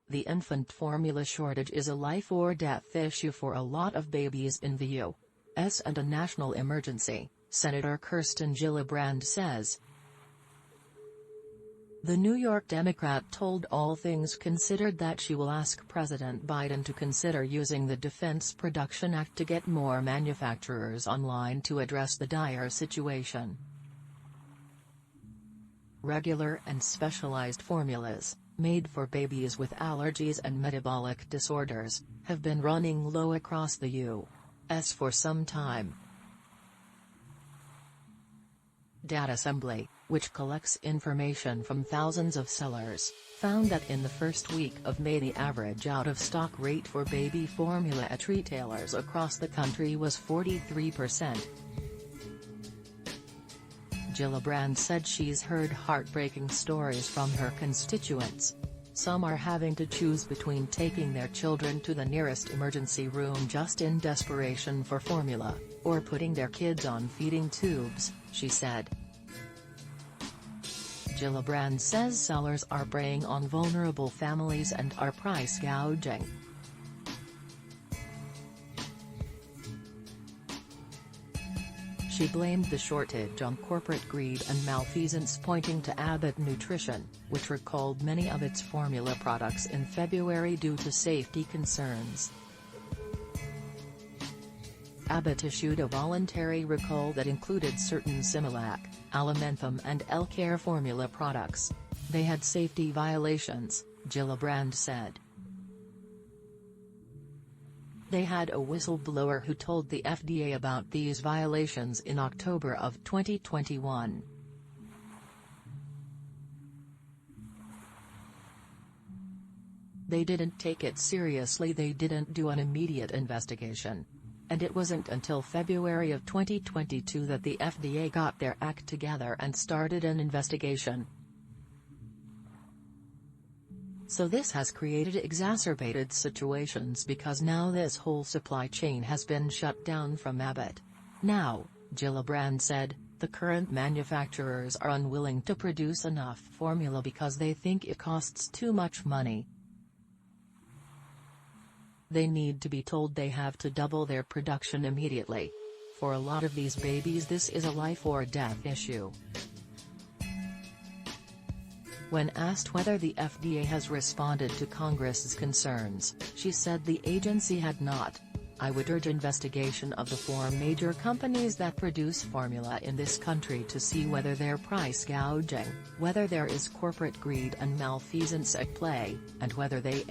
The infant formula shortage is a life-or-death issue for a lot of babies in the U.S. and a national emergency, Senator Kirsten Gillibrand says. The New York Democrat told All Things Considered that she will ask President Biden to consider using the Defense Production Act to get more manufacturers online to address the dire situation. Regular and specialized formulas, made for babies with allergies and metabolic disorders, have been running low across the U.S. for some time. Datasembly, which collects information from thousands of sellers, found that in the first week of May the average out-of-stock rate for baby formula at retailers across the country was 43%. Gillibrand said she's heard heartbreaking stories from her constituents. Some are having to choose between taking their children to the nearest emergency room just in desperation for formula, or putting their kids on feeding tubes, she said. Gillibrand says sellers are preying on vulnerable families and are price gouging. She blamed the shortage on corporate greed and malfeasance, pointing to Abbott Nutrition, which recalled many of its formula products in February due to safety concerns. Abbott issued a voluntary recall that included certain Similac, Alimentum and EleCare formula products. They had safety violations, Gillibrand said. They had a whistleblower who told the FDA about these violations in October of 2021. They didn't take it seriously. They didn't do an immediate investigation. And it wasn't until February of 2022 that the FDA got their act together and started an investigation. So this has created exacerbated situations because now this whole supply chain has been shut down from Abbott. Now, Gillibrand said, the current manufacturers are unwilling to produce enough formula because they think it costs too much money. They need to be told they have to double their production immediately. For a lot of these babies this is a life-or-death issue. When asked whether the FDA has responded to Congress's concerns, she said the agency had not. I would urge investigation of the 4 major companies that produce formula in this country to see whether they're price gouging, whether there is corporate greed and malfeasance at play, and whether they